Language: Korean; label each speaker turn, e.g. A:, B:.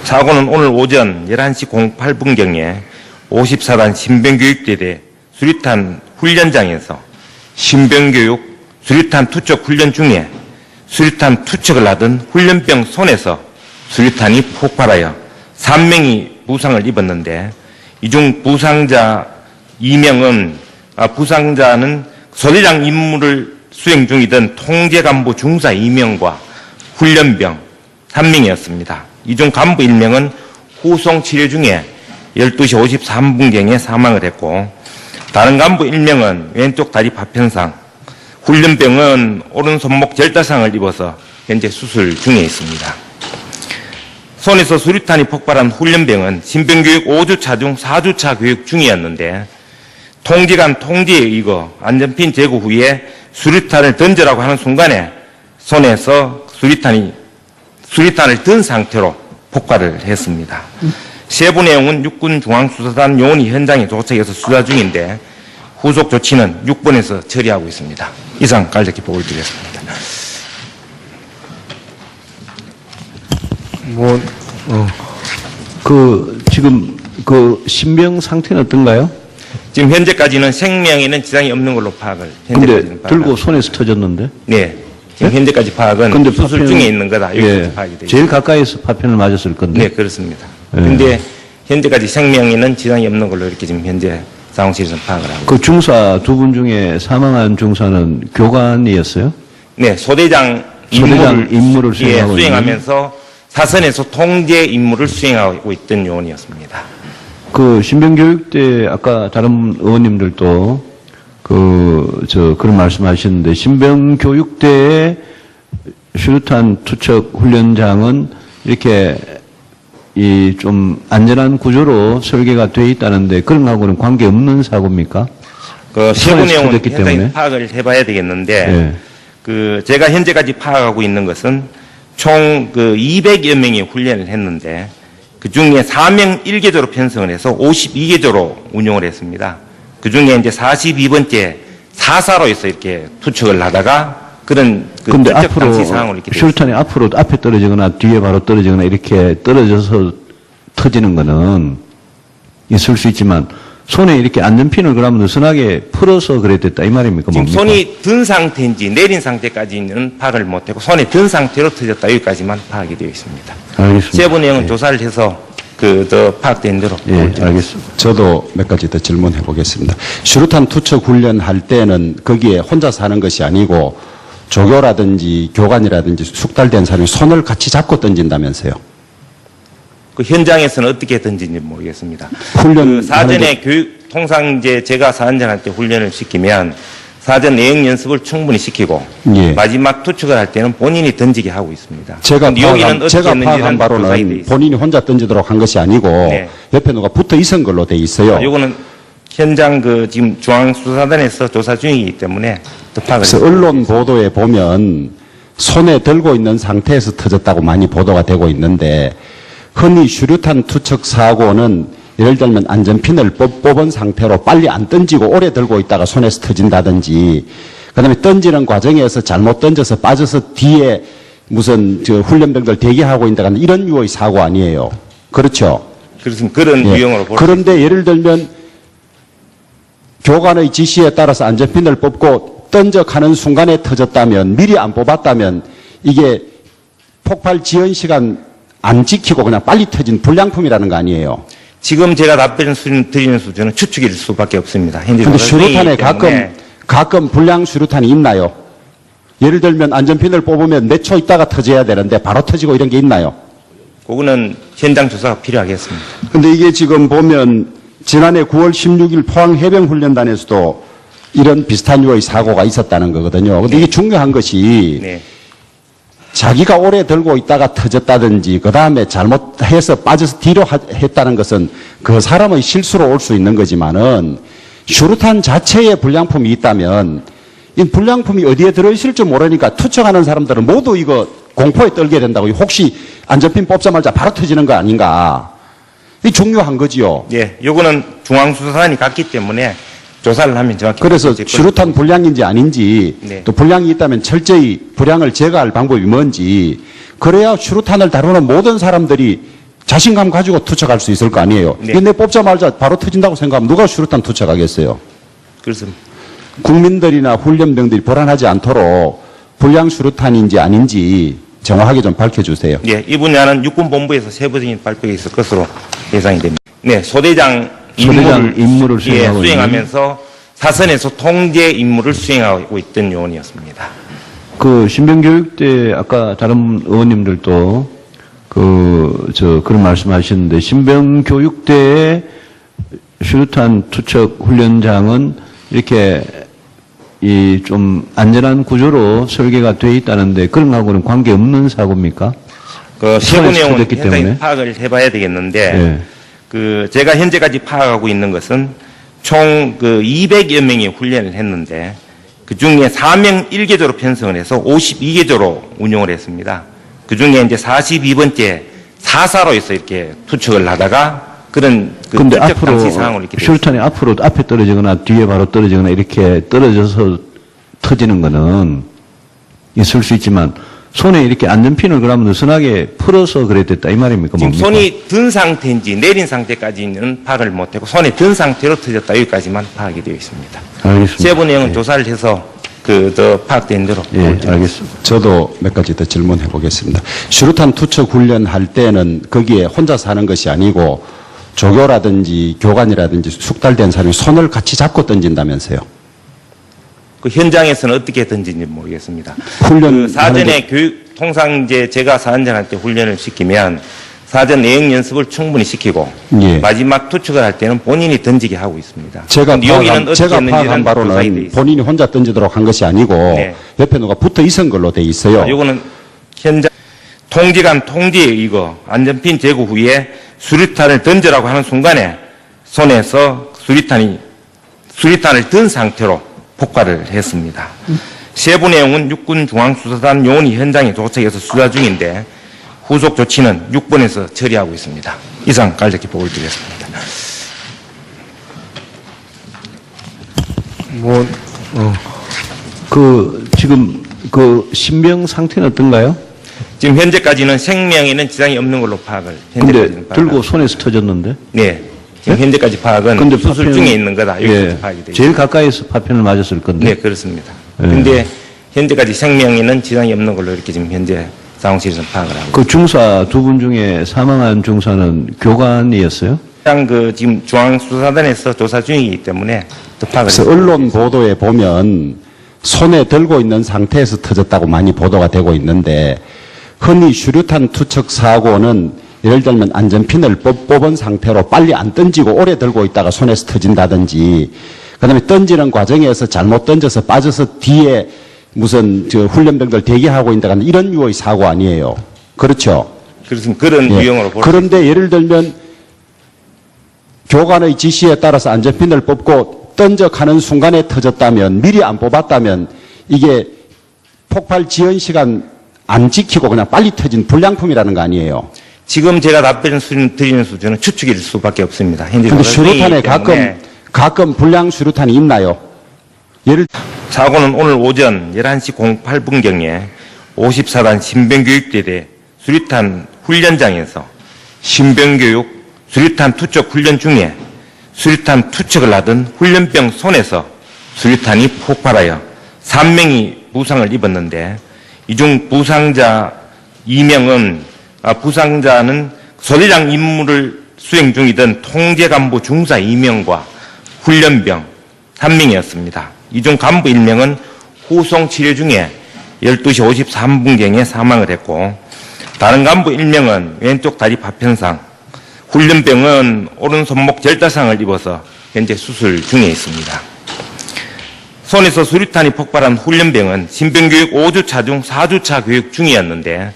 A: 사고는 오늘 오전 11시 08분경에 54단 신병교육대대 수류탄 훈련장에서 신병교육 수류탄 투척 훈련 중에 수류탄 투척을 하던 훈련병 손에서 수류탄이 폭발하여 3명이 부상을 입었는데 이 중 부상자 2명은 부상자는 소대장 임무를 수행 중이던 통제간부 중사 2명과 훈련병 3명이었습니다. 이 중 간부 1명은 후송 치료 중에 12시 53분경에 사망을 했고 다른 간부 1명은 왼쪽 다리 파편상, 훈련병은 오른손목 절단상을 입어서 현재 수술 중에 있습니다. 손에서 수류탄이 폭발한 훈련병은 신병교육 5주차 중 4주차 교육 중이었는데 통지관 통지에 의거 안전핀 제거 후에 수류탄을 던지라고 하는 순간에 손에서 수류탄을 든 상태로 폭발을 했습니다. 세부 내용은 육군 중앙수사단 요원이 현장에 도착해서 수사 중인데 후속 조치는 6번에서 처리하고 있습니다. 이상 간략히 보고를 드리겠습니다.
B: 지금 신병 상태는 어떤가요?
A: 지금 현재까지는 생명에는 지장이 없는 걸로 파악을.
B: 근데 들고 손에서 터졌는데?
A: 네. 지금 현재까지 파악은
B: 근데
A: 수술 중에 있는 거다. 여기서 파악이 되죠.
B: 제일 가까이서 파편을 맞았을 건데.
A: 네, 그렇습니다. 근데 현재까지 생명에는 지장이 없는 걸로 이렇게 지금 현재 상황실에서 파악을 하고.
B: 그 중사 두 분 중에 사망한 중사는 교관이었어요?
A: 네, 소대장
B: 임무를
A: 수행하면서 사선에서 통제 임무를 수행하고 있던 요원이었습니다.
B: 그 신병교육대 아까 다른 의원님들도 그런 말씀하셨는데 신병교육대의 수류탄 투척 훈련장은 이렇게 좀 안전한 구조로 설계가 되어 있다는데 그런 거하고는 관계 없는 사고입니까?
A: 그 세부 내용은 현장에 파악을 해봐야 되겠는데 제가 현재까지 파악하고 있는 것은 총 200여 명이 훈련을 했는데 그 중에 4명 1계조로 편성을 해서 52계조로 운용을 했습니다. 그 중에 이제 42번째 사사로 해서 이렇게 투척을 하다가 그런
B: 근데
A: 앞으로 상황으로 이렇게
B: 수류탄이 앞으로 앞에 떨어지거나 뒤에 바로 떨어지거나 이렇게 떨어져서 터지는 거는 있을 수 있지만 손에 이렇게 안전핀을 그러면 느슨하게 풀어서 그랬댔다 이 말입니까?
A: 지금
B: 뭡니까?
A: 손이 든 상태인지 내린 상태까지는 파악을 못했고 손에 든 상태로 터졌다 여기까지만 파악이 되어 있습니다.
B: 알겠습니다.
A: 세부 내용은 조사를 해서 더 파악된 대로.
B: 알겠습니다.
C: 저도 몇 가지 더 질문해 보겠습니다. 수류탄 투척 훈련할 때는 거기에 혼자서 하는 것이 아니고 조교라든지 교관이라든지 숙달된 사람이 손을 같이 잡고 던진다면서요?
A: 그 현장에서는 어떻게 던진지 모르겠습니다.
C: 훈련
A: 사전에 통상 제가 사전할 때 훈련을 시키면 사전 내용 연습을 충분히 시키고 마지막 투척을 할 때는 본인이 던지게 하고 있습니다.
C: 제가 파악한 바로는 본인이 혼자 던지도록 한 것이 아니고 옆에 누가 붙어 있은 걸로 돼 있어요.
A: 요거는 현장 지금 중앙수사단에서 조사 중이기 때문에 더 파악을.
C: 그래서 언론 보도에 보면 손에 들고 있는 상태에서 터졌다고 많이 보도가 되고 있는데 흔히 수류탄 투척 사고는 예를 들면 안전핀을 뽑은 상태로 빨리 안 던지고 오래 들고 있다가 손에서 터진다든지 그다음에 던지는 과정에서 잘못 던져서 빠져서 뒤에 무슨 훈련병들 대기하고 있다는 이런 유의 사고 아니에요. 그렇죠?
A: 그렇습니다. 그런 유형으로 볼 수 있습니다.
C: 그런데 예를 들면 교관의 지시에 따라서 안전핀을 뽑고 던져 가는 순간에 터졌다면 미리 안 뽑았다면 이게 폭발 지연 시간 안 지키고 그냥 빨리 터진 불량품이라는 거 아니에요.
A: 지금 제가 답변 드리는 수준은 추측일 수밖에 없습니다.
C: 그런데 수류탄에 가끔 불량 수류탄이 있나요? 예를 들면 안전핀을 뽑으면 몇 초 있다가 터져야 되는데 바로 터지고 이런 게 있나요?
A: 그거는 현장 조사가 필요하겠습니다.
C: 근데 이게 지금 보면 지난해 9월 16일 포항해병훈련단에서도 이런 비슷한 유의 사고가 있었다는 거거든요. 근데 이게 중요한 것이 자기가 오래 들고 있다가 터졌다든지 그 다음에 잘못해서 빠져서 뒤로 했다는 것은 그 사람의 실수로 올 수 있는 거지만은 수류탄 자체에 불량품이 있다면 이 불량품이 어디에 들어있을 줄 모르니까 투척하는 사람들은 모두 이거 공포에 떨게 된다고 혹시 안전핀 뽑자마자 바로 터지는 거 아닌가. 이 중요한 거지요.
A: 예, 요거는 중앙수사단이 갔기 때문에 조사를 하면 정확히.
C: 그래서 수류탄 불량인지 아닌지 또 불량이 있다면 철저히 불량을 제거할 방법이 뭔지 그래야 수류탄을 다루는 모든 사람들이 자신감 가지고 투척할 수 있을 거 아니에요.
A: 네.
C: 이거 내 뽑자마자 바로 터진다고 생각하면 누가 수류탄 투척하겠어요.
A: 그렇습니다.
C: 국민들이나 훈련병들이 불안하지 않도록 불량 수류탄인지 아닌지 정확하게 좀 밝혀주세요.
A: 예, 이 분야는 육군본부에서 세부적인 발표가 있을 것으로 예상이 됩니다. 네, 소대장
B: 임무를
A: 예,
B: 수행하고
A: 수행하면서 사선에서 통제 임무를 수행하고 있던 요원이었습니다.
B: 그 신병교육 때 아까 다른 의원님들도 그런 말씀하셨는데 신병교육 때의 수류탄 투척 훈련장은 이렇게 이 좀 안전한 구조로 설계가 돼 있다는데 그런 거하고는 관계 없는 사고입니까?
A: 그 세부 내용은
B: 터졌기
A: 현장에
B: 때문에.
A: 파악을 해봐야 되겠는데
B: 예.
A: 그 제가 현재까지 파악하고 있는 것은 총 그 200여 명이 훈련을 했는데 그 중에 4명 1계조로 편성을 해서 52계조로 운용을 했습니다. 그 중에 이제 42번째 사사로에서 이렇게 투척을 하다가 그런 그
B: 근데
A: 투척
B: 앞으로
A: 당시 상황을 이렇게
B: 수류탄이 앞으로 앞에 떨어지거나 뒤에 바로 떨어지거나 이렇게 떨어져서 터지는 거는 있을 수 있지만 손에 이렇게 안전핀을 그러면 느슨하게 풀어서 그랬댔다 이 말입니까?
A: 지금
B: 뭡니까?
A: 손이 든 상태인지 내린 상태까지는 파악을 못했고 손에 든 상태로 터졌다 여기까지만 파악이 되어 있습니다.
B: 알겠습니다.
A: 세부 내용은
B: 예.
A: 조사를 해서 더 파악된 대로
B: 예, 알겠습니다.
C: 저도 몇 가지 더 질문해 보겠습니다. 수류탄 투척 훈련할 때는 거기에 혼자서 하는 것이 아니고 조교라든지 교관이라든지 숙달된 사람이 손을 같이 잡고 던진다면서요.
A: 그 현장에서는 어떻게 던진지 모르겠습니다.
C: 훈련
A: 그 사전에 교육 통상 이제 제가 사원장할 때 훈련을 시키면 사전 내용 연습을 충분히 시키고
C: 예.
A: 마지막 투척을 할 때는 본인이 던지게 하고 있습니다.
C: 제가
A: 근데 여기는
C: 파악한,
A: 어떻게
C: 제가
A: 했는지는
C: 파악한
A: 조사에 돼
C: 바로는
A: 있습니다.
C: 본인이 혼자 던지도록 한 것이 아니고
A: 네.
C: 옆에 누가 붙어 있은 걸로 돼 있어요.
A: 이거는 현장 통제관 통제에 의거 안전핀 제거 후에 수류탄을 던져라고 하는 순간에 손에서 수류탄을 든 상태로 폭발을 했습니다. 세부 내용은 육군중앙수사단 요원이 현장에 도착해서 수사 중인데 후속 조치는 6번에서 처리하고 있습니다. 이상 간략히 보고를 드렸습니다.
B: 지금 그 신병 상태는 어떤가요?
A: 지금 현재까지는 생명에는 지장이 없는 걸로 파악을
B: 근데
A: 현재까지는
B: 들고 손에서 터졌는데?
A: 네. 지금 현재까지 파악은
B: 근데
A: 수술
B: 파편은-
A: 중에 있는 거다. 여기까지
B: 예,
A: 파악이 되어
B: 제일 가까이서 파편을 맞았을 건데.
A: 네, 그렇습니다.
B: 예.
A: 근데 현재까지 생명에는 지장이 없는 걸로 이렇게 지금 현재 상황실에서 파악을 하고
B: 그 중사 두 분 중에 사망한 중사는 교관이었어요?
A: 있습니다. 그 지금 중앙수사단에서 조사 중이기 때문에 더 파악을
C: 그래서
A: 했습니다.
C: 언론 보도에 보면 손에 들고 있는 상태에서 터졌다고 많이 보도가 되고 있는데 흔히 수류탄 투척 사고는 예를 들면 안전핀을 뽑은 상태로 빨리 안 던지고 오래 들고 있다가 손에서 터진다든지 그다음에 던지는 과정에서 잘못 던져서 빠져서 뒤에 무슨 훈련병들 대기하고 있다가 이런 유의 사고 아니에요. 그렇죠?
A: 그렇습니다. 그런
C: 예.
A: 유형으로 볼
C: 그런데 예를 들면 교관의 지시에 따라서 안전핀을 뽑고 던져가는 순간에 터졌다면 미리 안 뽑았다면 이게 폭발 지연 시간 안 지키고 그냥 빨리 터진 불량품이라는 거 아니에요.
A: 지금 제가 답변 드리는 수준은 추측일 수밖에 없습니다. 현재
C: 근데
A: 조사 중이기
C: 수류탄에
A: 때문에
C: 가끔 불량 수류탄이 있나요? 예를
A: 사고는 오늘 오전 11시 08분경에 54단 신병교육대대 수류탄 훈련장에서 신병교육 수류탄 투척 훈련 중에 수류탄 투척을 하던 훈련병 손에서 수류탄이 폭발하여 3명이 부상을 입었는데 이 중 부상자 2명은 부상자는 소대장 임무를 수행 중이던 통제간부 중사 2명과 훈련병 1명이었습니다. 이 중 간부 1명은 후송 치료 중에 12시 53분경에 사망을 했고 다른 간부 1명은 왼쪽 다리 파편상, 훈련병은 오른손목 절다상을 입어서 현재 수술 중에 있습니다. 손에서 수류탄이 폭발한 훈련병은 신병교육 5주차 중 4주차 교육 중이었는데